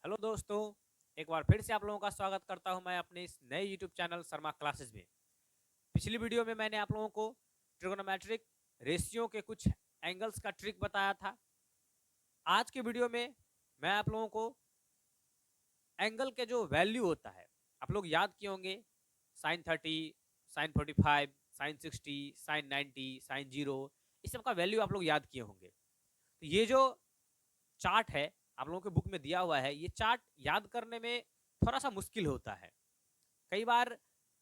Hello दोस्तों, एक बार फिर से आप लोगों का स्वागत करता हूं मैं अपने इस नए यूट्यूब चैनल शर्मा क्लासेस में। पिछली वीडियो में मैंने आप लोगों को ट्रिगोनोमेट्रिक रेशियो के कुछ एंगल्स का ट्रिक बताया था। आज के वीडियो में मैं आप लोगों को एंगल के जो वैल्यू होता है, आप लोग याद किए होंगे, sine 30, sine 45, sine 60, sine 90, sine 0, इस सब का वैल्यू आप लोग याद किए होंगे। तो ये जो चार्ट है आप लोगों के बुक में दिया हुआ है, ये चार्ट याद करने में थोड़ा सा मुश्किल होता है। कई बार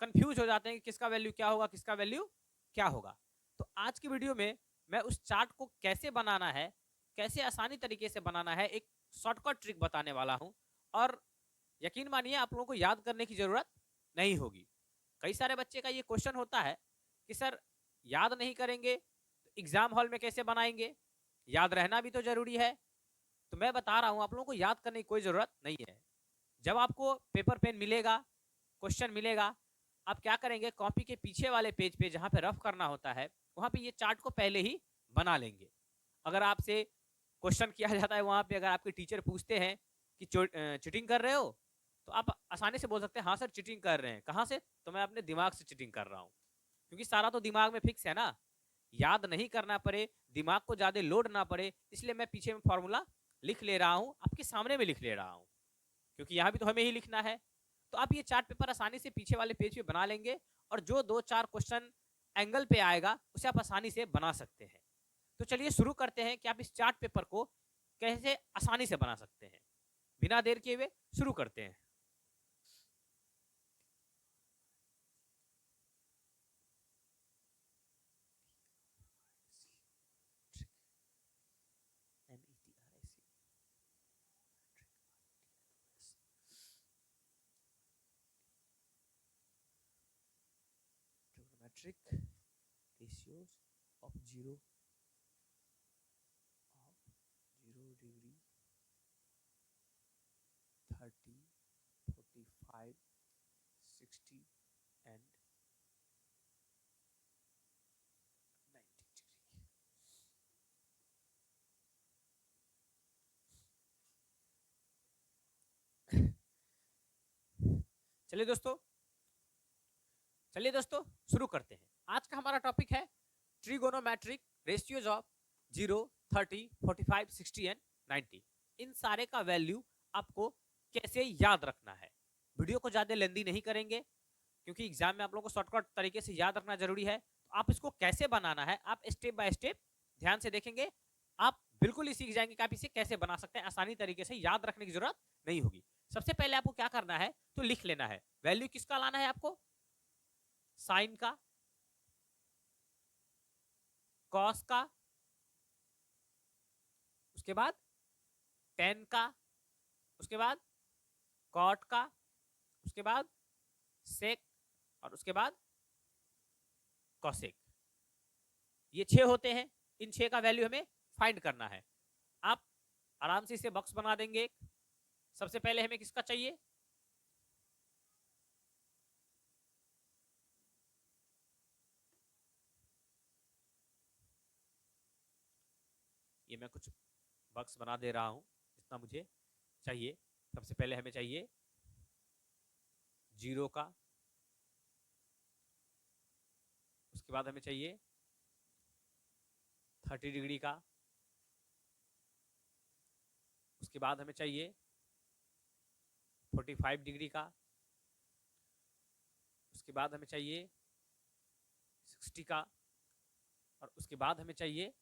कंफ्यूज हो जाते हैं कि किसका वैल्यू क्या होगा, किसका वैल्यू क्या होगा। तो आज की वीडियो में मैं उस चार्ट को कैसे बनाना है, कैसे आसानी तरीके से बनाना है, एक शॉर्टकट ट्रिक बताने वाला हूं। और यकीन मानिए आप लोगों को याद करने की जरूरत नहीं होगी। कई सारे बच्चे का ये क्वेश्चन होता है कि सर याद नहीं करेंगे तो एग्जाम हॉल में कैसे बनाएंगे, याद रहना भी तो जरूरी है। तो मैं बता रहा हूं आप लोगों को याद करने की कोई जरूरत नहीं है। जब आपको पेपर पेन मिलेगा, क्वेश्चन मिलेगा, आप क्या करेंगे, कॉपी के पीछे वाले पेज पे जहां पे रफ करना होता है वहां पे ये चार्ट को पहले ही बना लेंगे। अगर आपसे क्वेश्चन किया जाता है वहां पे, अगर आपके टीचर पूछते हैं कि चीटिंग कर रहे हो, तो आप आसानी से बोल सकते हैं हाँ सर चीटिंग कर रहे हैं। कहाँ से? तो मैं अपने दिमाग से चीटिंग कर रहा हूँ, क्योंकि सारा तो दिमाग में फिक्स है ना। याद नहीं करना पड़े, दिमाग को ज्यादा लोड ना पड़े, इसलिए मैं पीछे में फॉर्मूला लिख ले रहा हूँ, आपके सामने में लिख ले रहा हूँ, क्योंकि यहाँ भी तो हमें ही लिखना है। तो आप ये चार्ट पेपर आसानी से पीछे वाले पेज पे बना लेंगे और जो दो चार क्वेश्चन एंगल पे आएगा उसे आप आसानी से बना सकते हैं। तो चलिए शुरू करते हैं कि आप इस चार्ट पेपर को कैसे आसानी से बना सकते हैं। बिना देर किए हुए शुरू करते हैं। Trigonometric ratios of 0 degree, 30, 45, 60 and 90 degree। चलिए दोस्तों शुरू करते हैं। आज का हमारा टॉपिक है ट्रिगोनोमेट्रिक रेशियोज ऑफ 0, 30, 45, 60 एंड 90। इन सारे का वैल्यू आपको कैसे याद रखना है। वीडियो को ज्यादा लेंदी नहीं करेंगे, क्योंकि एग्जाम में आप लोगों को शॉर्टकट तरीके से याद रखना जरूरी है। तो आप इसको कैसे बनाना है आप स्टेप बाय स्टेप ध्यान से देखेंगे, आप बिल्कुल ही सीख जाएंगे कि आप इसे कैसे बना सकते हैं। आसानी तरीके से याद रखने की जरूरत नहीं होगी। सबसे पहले आपको क्या करना है, तो लिख लेना है वैल्यू किसका लाना है आपको, साइन का, कॉस का, उसके बाद टेन का, उसके बाद कॉट का, उसके बाद सेक और उसके बाद कॉसेक। ये 6 होते हैं। इन 6 का वैल्यू हमें फाइंड करना है। आप आराम से इसे बॉक्स बना देंगे। सबसे पहले हमें किसका चाहिए, ये मैं कुछ बॉक्स बना दे रहा हूं जितना मुझे चाहिए। सबसे पहले हमें चाहिए 0 का, उसके बाद हमें चाहिए 30 डिग्री का, उसके बाद हमें चाहिए 45 डिग्री का, उसके बाद हमें चाहिए 60 का और उसके बाद हमें चाहिए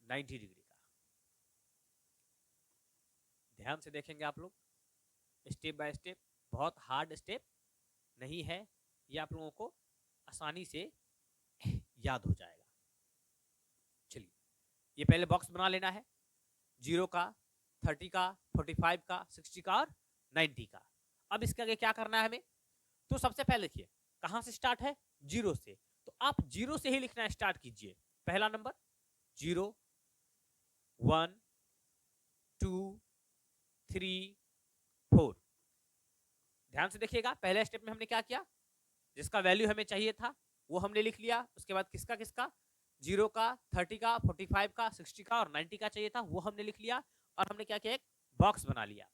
90 डिग्री का। ध्यान से देखेंगे आप लोग, स्टेप बाय स्टेप, बहुत हार्ड स्टेप नहीं है, ये आप लोगों को आसानी से याद हो जाएगा। चलिए ये पहले बॉक्स बना लेना है, 0 का, 30 का, 45 का, 60 का और 90 का। अब इसके आगे क्या करना है हमें, तो सबसे पहले देखिए कहां से स्टार्ट है, 0 से। तो आप 0 से ही लिखना स्टार्ट कीजिए। पहला नंबर 0, 1, 2, 3, 4। ध्यान से देखिएगा, पहले स्टेप में हमने क्या किया, जिसका वैल्यू हमें चाहिए था वो हमने लिख लिया। उसके बाद किसका किसका, 0 का, 30 का, 45 का, 60 का और 90 का चाहिए था वो हमने लिख लिया। और हमने क्या किया, एक बॉक्स बना लिया।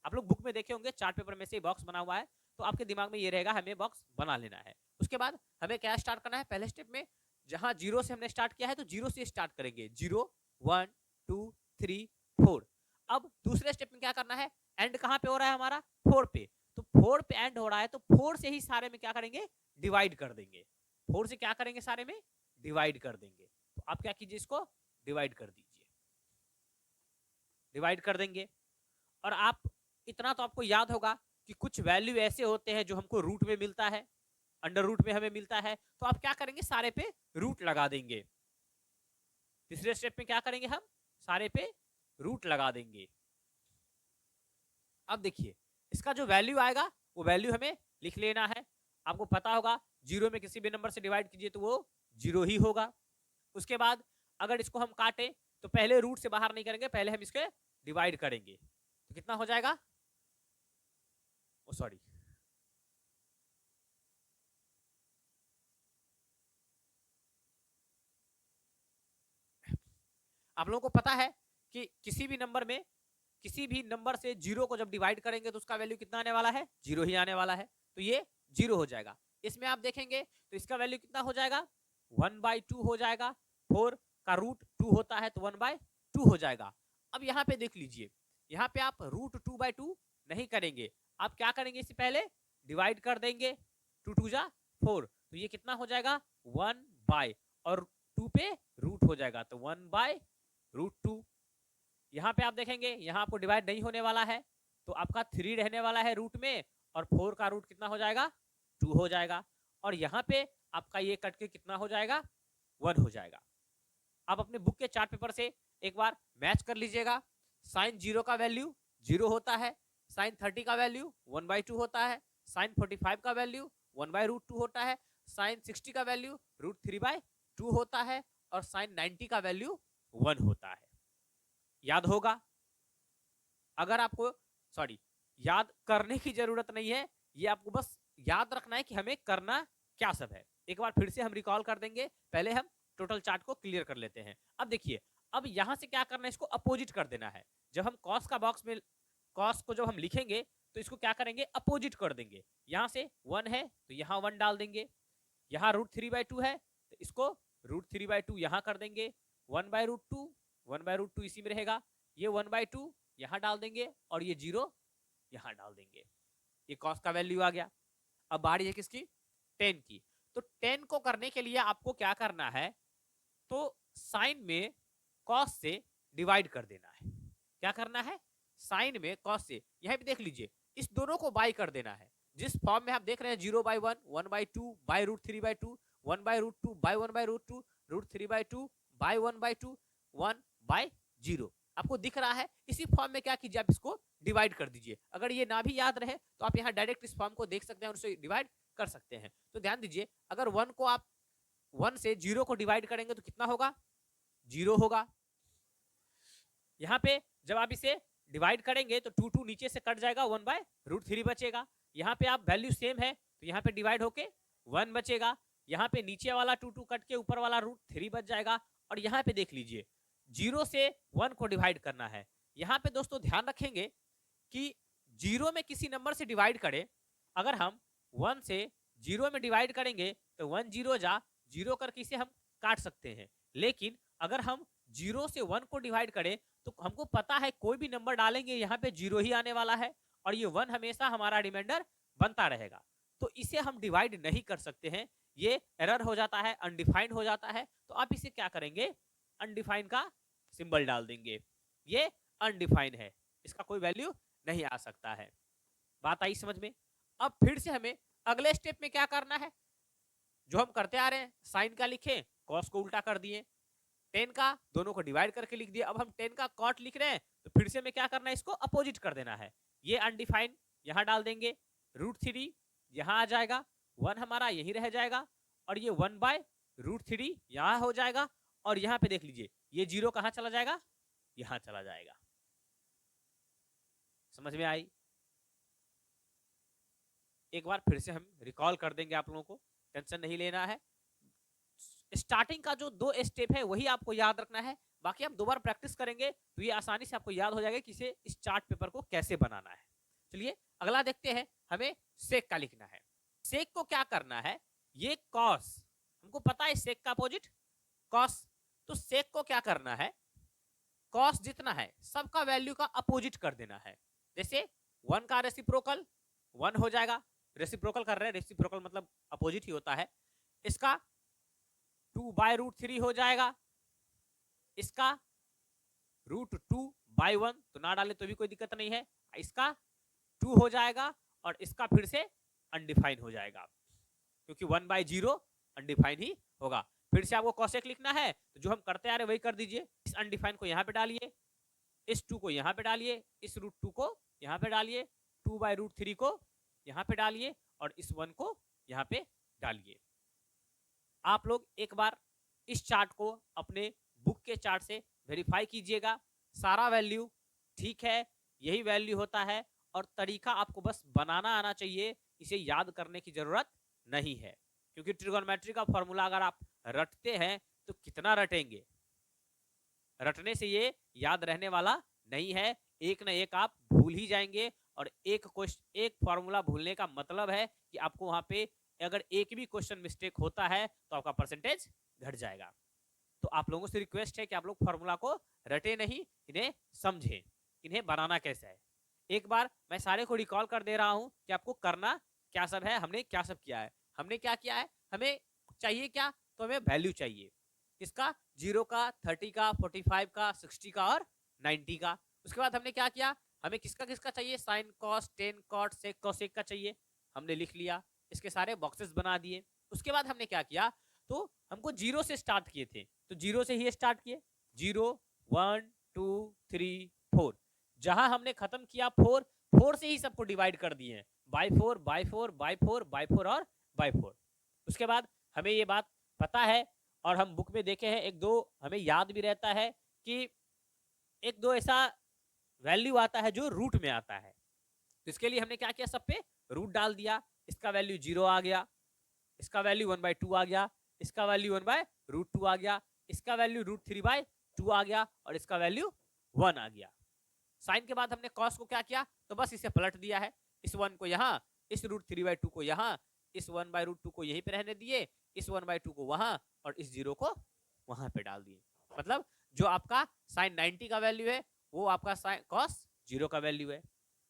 आप लोग बुक में देखे होंगे चार्ट पेपर में से बॉक्स बना हुआ है, तो आपके दिमाग में ये रहेगा हमें बॉक्स बना लेना है। उसके बाद हमें क्या स्टार्ट करना है, पहले स्टेप में जहां 0 से हमने स्टार्ट किया है तो 0 से स्टार्ट करेंगे, 0 1 2 3 4। अब दूसरे स्टेप में क्या करना है, एंड कहां पे हो रहा है हमारा, 4 पे, तो 4 पे एंड हो रहा है तो 4 से ही सारे में क्या करेंगे, डिवाइड कर देंगे। 4 से क्या करेंगे, सारे में डिवाइड कर देंगे। तो आप क्या कीजिए, इसको डिवाइड कर दीजिए, डिवाइड कर देंगे। और आप इतना तो आपको याद होगा कि कुछ वैल्यू ऐसे होते हैं जो हमको रूट में मिलता है, अंडर रूट में हमें मिलता है, तो आप क्या करेंगे, सारे पे रूट लगा देंगे। तीसरे स्टेप में क्या करेंगे, हम सारे पे रूट लगा देंगे। अब देखिए इसका जो वैल्यू आएगा वो वैल्यू हमें लिख लेना है। आपको पता होगा 0 में किसी भी नंबर से डिवाइड कीजिए तो वो 0 ही होगा। उसके बाद अगर इसको हम काटे तो पहले रूट से बाहर नहीं करेंगे, पहले हम इसके डिवाइड करेंगे, तो कितना हो जाएगा, ओ सॉरी, आप लोगों को पता है कि किसी भी नंबर से 0 को जब डिवाइड करेंगे तो उसका वैल्यू कितना आने वाला है, 0 ही आने वाला है, तो ये 0 हो जाएगा। इसमें आप देखेंगे तो इसका वैल्यू कितना हो जाएगा, 1/2 हो जाएगा। 4 का रूट 2 होता है तो 1/2 हो जाएगा। अब यहाँ पे देख लीजिए, यहाँ पे आप रूट 2/2 नहीं करेंगे, आप क्या करेंगे, इससे पहले डिवाइड कर देंगे, 2 2 जा 4, तो ये कितना हो जाएगा, 1/, और 2 पे रूट हो जाएगा तो 1/√2। यहाँ पे आप देखेंगे यहाँ आपको डिवाइड नहीं होने वाला है, तो आपका 3 रहने वाला है रूट में, और 4 का रूट कितना हो जाएगा, 2 हो जाएगा, और यहाँ पे आपका ये कट के कितना हो जाएगा, 1 हो जाएगा। आप अपने बुक के चार्ट पेपर से एक बार मैच कर लीजिएगा। साइन 0 का वैल्यू 0 होता है, साइन 30 का वैल्यू 1/2 होता है, साइन 45 का वैल्यू 1/√2 होता है, साइन 60 का वैल्यू √3/2 होता है, और साइन 90 का वैल्यू 1 होता है। याद होगा, अगर आपको सॉरी याद करने की जरूरत नहीं है, ये आपको बस याद रखना है कि हमें करना क्या सब है। एक बार फिर से हम रिकॉल कर देंगे, पहले हम टोटल चार्ट को क्लियर कर लेते हैं। अब देखिए, अब यहां से क्या करना है, इसको अपोजिट कर देना है। जब हम कॉस का बॉक्स में कॉस को जब हम लिखेंगे तो इसको क्या करेंगे, अपोजिट कर देंगे। यहां से 1 है तो यहां 1 डाल देंगे, यहाँ √3/2 है तो इसको √3/2 यहां कर देंगे, 1/√2 इसी में रहेगा, ये 1/2 यहां डाल देंगे, और ये 0 यहां डाल देंगे। ये कॉस का वैल्यू आ गया। अब बारी है किसकी, 10 की। तो 10 को करने के लिए आपको क्या करना है, तो साइन में कॉस से डिवाइड कर देना है। क्या करना है, साइन में कॉस से, यहां पे देख लीजिए इस दोनों को बाई कर देना है। जिस फॉर्म में आप देख रहे हैं 0/1, 1/2 बाई √3/2, 1/√2 बाई 1/√2, √3/2 बाई 1/2, 1/0 आपको दिख रहा है। इसी फॉर्म में क्या कीजिए, आप इसको डिवाइड कर दीजिए। अगर ये ना भी याद रहे तो आप यहाँ डायरेक्ट इस फॉर्म को देख सकते हैं और उसे डिवाइड कर सकते हैं। तो ध्यान दीजिए, अगर 1 को आप 1 से 0 को डिवाइड करेंगे तो कितना होगा, 0 होगा। यहाँ पे जब आप इसे डिवाइड करेंगे तो 2 2 नीचे से कट जाएगा, 1/√3 बचेगा। यहाँ पे आप वैल्यू सेम है तो यहाँ पे डिवाइड होके 1 बचेगा। यहाँ पे नीचे वाला 2 2 कट के ऊपर वाला √3 बच जाएगा। और यहाँ पे देख लीजिए 0 से 1 को डिवाइड करना है। यहाँ पे दोस्तों ध्यान रखेंगे कि 0 में किसी नंबर से डिवाइड करें, अगर हम 1 से 0 में डिवाइड करेंगे तो 1 0 जा 0 करके इसे हम काट सकते हैं। लेकिन अगर हम 0 से 1 को डिवाइड करें तो हमको पता है कोई भी नंबर डालेंगे यहाँ पे 0 ही आने वाला है, और ये 1 हमेशा हमारा रिमाइंडर बनता रहेगा। तो इसे हम डिवाइड नहीं कर सकते हैं, ये एरर हो जाता है, अनडिफाइंड हो जाता है। तो आप इसे क्या करेंगे, अनडिफाइंड का सिंबल डाल देंगे। ये अनडिफाइंड है, इसका कोई वैल्यू नहीं आ सकता है। बात आई समझ में। अब फिर से हमें अगले स्टेप में क्या करना है, जो हम करते आ रहे हैं, साइन का लिखे, कॉस को उल्टा कर दिए, 10 का दोनों को डिवाइड करके लिख दिया। अब हम 10 का कॉट लिख रहे हैं तो फिर से हमें क्या करना है, इसको अपोजिट कर देना है। ये अनडिफाइंड यहां डाल देंगे, √3 यहां आ जाएगा, 1 हमारा यही रह जाएगा, और ये 1/√3 यहां हो जाएगा। और यहां पे देख लीजिए ये 0 कहां चला जाएगा, यहां चला जाएगा। समझ में आई। एक बार फिर से हम रिकॉल कर देंगे, आप लोगों को टेंशन नहीं लेना है। स्टार्टिंग का जो 2 स्टेप है वही आपको याद रखना है, बाकी आप 2 बार प्रैक्टिस करेंगे तो ये आसानी से आपको याद हो जाएगा कि इस चार्ट पेपर को कैसे बनाना है। चलिए अगला देखते हैं, हमें सेक का लिखना है। सेक को क्या करना है, ये कॉस, हमको पता है सेक का अपोजिट कॉस, तो सेक को क्या करना है, कॉस जितना है सबका वैल्यू का अपोजिट कर देना है। जैसे 1 का रेसिप्रोकल 1 हो जाएगा, रेसिप्रोकल कर रहे हैं, रेसिप्रोकल मतलब अपोजिट ही होता है। इसका 2/√3 हो जाएगा, इसका √2/1 तो ना डाले तो भी कोई दिक्कत नहीं है, इसका 2 हो जाएगा और इसका फिर से अनडिफाइन हो जाएगा क्योंकि 1/0 अनडिफाइन ही होगा। फिर से आपको कॉसेक लिखना है तो जो हम करते आ रहे वही कर दीजिए। इस अनडिफाइन को यहाँ पे डालिए, इस 2 को यहाँ पे डालिए, इस √2 को यहाँ पे डालिए, 2/√3 को यहाँ पे डालिए और इस 1 को यहाँ पे डालिए। आप लोग एक बार इस चार्ट को अपने बुक के चार्ट से वेरीफाई कीजिएगा, सारा वैल्यू ठीक है, यही वैल्यू होता है और तरीका आपको बस बनाना आना चाहिए, इसे याद करने की जरूरत नहीं है क्योंकि ट्रिगोनोमेट्री का फॉर्मूला अगर आप रटते हैं तो कितना रटेंगे, रटने से ये याद रहने वाला नहीं है, एक ना एक आप भूल ही जाएंगे और एक फॉर्मूला भूलने का मतलब है कि आपको वहां पे अगर एक भी क्वेश्चन मिस्टेक होता है तो आपका परसेंटेज घट जाएगा। तो आप लोगों से रिक्वेस्ट है कि आप लोग फॉर्मूला को रटे नहीं, इन्हें समझें, इन्हें बनाना कैसे है। एक बार मैं सारे को रिकॉल कर दे रहा हूं कि आपको करना क्या सब है, हमने क्या सब किया है। हमने क्या किया है, हमें चाहिए क्या, तो हमें वैल्यू चाहिए किसका, 0 का, 30 का, 45 का, 60 का और 90 का। उसके बाद हमने क्या किया, हमें किसका किसका चाहिए, sine cos, tan cot, sec cosec का चाहिए, हमने लिख लिया, इसके सारे बॉक्सेस बना दिए। उसके बाद हमने क्या किया, तो हमको 0 से स्टार्ट किए थे तो 0 से ही स्टार्ट किए, 0 1 2 3 4, जहां हमने खत्म किया 4 से ही सबको डिवाइड कर दिए बाय 4 बाय 4 बाय 4 बाय 4 और बाय 4। उसके बाद हमें ये बात पता है और हम बुक में देखे हैं, एक दो हमें याद भी रहता है कि एक दो ऐसा वैल्यू आता है जो रूट में आता है, तो इसके लिए हमने क्या किया, सब पे रूट डाल दिया, इसका वैल्यू 0 आ गया, इसका वैल्यू 1/2 आ गया, इसका वैल्यू 1/√2 आ गया, इसका वैल्यू √3/2 आ गया और इसका वैल्यू 1 आ गया। साइन के बाद हमने कॉस को क्या किया, तो बस इसे पलट दिया है, इस 1 को यहाँ, इस √3/2 को यहाँ, इस 1/√2 को यहीं पे रहने दिए, इस 1/2 को वहां और इस 0 को वहां पे डाल दिए। मतलब जो आपका साइन 90 का वैल्यू है वो आपका साइन कॉस 0 का वैल्यू है,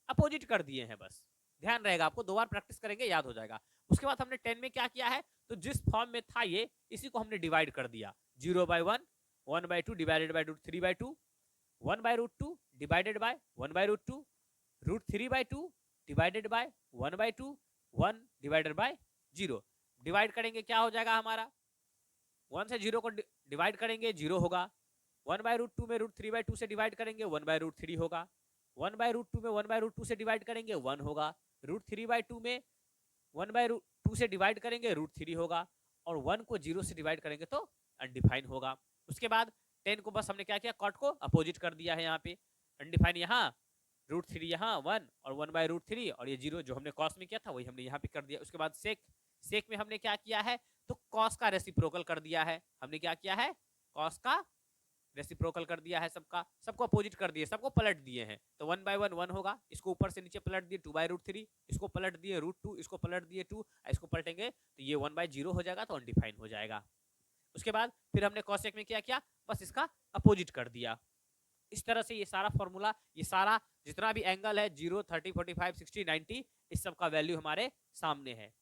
अपोजिट कर दिए हैं। बस ध्यान रहेगा, आपको 2 बार प्रैक्टिस करेंगे याद हो जाएगा। उसके बाद हमने 10 में क्या किया है, तो जिस फॉर्म में था ये, इसी को हमने डिवाइड कर दिया, 0/1, 1/2 divided by √3/2, 1/√2 divided by 1/√2, √3/2 divided by 1/2, 1 divided by 0। Divide करेंगे क्या हो जाएगा हमारा, 1 से 0 को डिवाइड करेंगे 0 होगा, 1/√2 में √3/2 से डिवाइड करेंगे 1/√3 होगा, 1/√2 में 1/√2 से डिवाइड करेंगे 1 होगा, √3/2 में 1/2 से डिवाइड करेंगे √3 होगा और 1 को 0 से डिवाइड करेंगे तो अनडिफाइन होगा। उसके बाद 10 को बस हमने क्या किया, कॉट को अपोजिट कर दिया है, यहाँ पे अनडिफाइन यहाँ, √3 यहाँ 1 और 1/√3 और ये 0 जो हमने कॉस में किया था वही हमने यहाँ पे कर दिया। उसके बाद सेक में हमने क्या किया है, तो कॉस का रेसिप्रोकल कर दिया है, हमने क्या किया है, कॉस का रेसिप्रोकल कर दिया है, सबको अपोजिट कर दिए, सबको पलट दिए हैं, तो 1/1 1 होगा, इसको ऊपर से नीचे पलट दिए 2/√3, इसको पलट दिए √2, इसको पलट दिए 2, इसको पलटेंगे तो ये 1/0 हो जाएगा, तो अनडिफाइन हो जाएगा। उसके बाद फिर हमने कॉसेक में क्या किया, बस इसका अपोजिट कर दिया। इस तरह से ये सारा फॉर्मूला, ये सारा जितना भी एंगल है 0 30 45 60 90, इस सब का वैल्यू हमारे सामने है।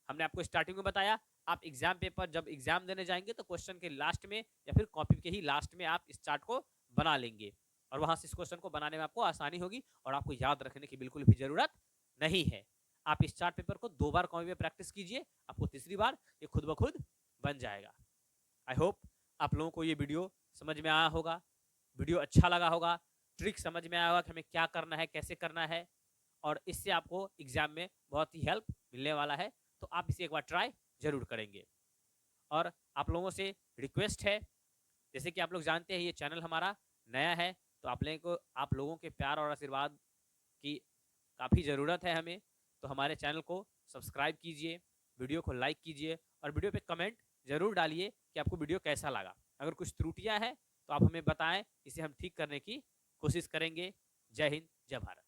हमने आपको स्टार्टिंग में बताया, आप एग्जाम पेपर जब एग्जाम देने जाएंगे तो क्वेश्चन के लास्ट में या फिर कॉपी के ही लास्ट में आप इस चार्ट को बना लेंगे और वहां से इस क्वेश्चन को बनाने में आपको आसानी होगी और आपको याद रखने की बिल्कुल भी जरूरत नहीं है। आप इस चार्ट पेपर को 2 बार कॉपी में प्रैक्टिस कीजिए, आपको तीसरी बार ये खुद ब खुद बन जाएगा। आई होप आप लोगों को ये वीडियो समझ में आया होगा, वीडियो अच्छा लगा होगा, ट्रिक समझ में आया होगा कि हमें क्या करना है, कैसे करना है और इससे आपको एग्जाम में बहुत ही हेल्प मिलने वाला है। तो आप इसे एक बार ट्राई जरूर करेंगे। और आप लोगों से रिक्वेस्ट है, जैसे कि आप लोग जानते हैं ये चैनल हमारा नया है, तो आप लोगों के प्यार और आशीर्वाद की काफ़ी ज़रूरत है हमें, तो हमारे चैनल को सब्सक्राइब कीजिए, वीडियो को लाइक कीजिए और वीडियो पे कमेंट जरूर डालिए कि आपको वीडियो कैसा लगा। अगर कुछ त्रुटियां हैं तो आप हमें बताएं, इसे हम ठीक करने की कोशिश करेंगे। जय हिंद, जय भारत।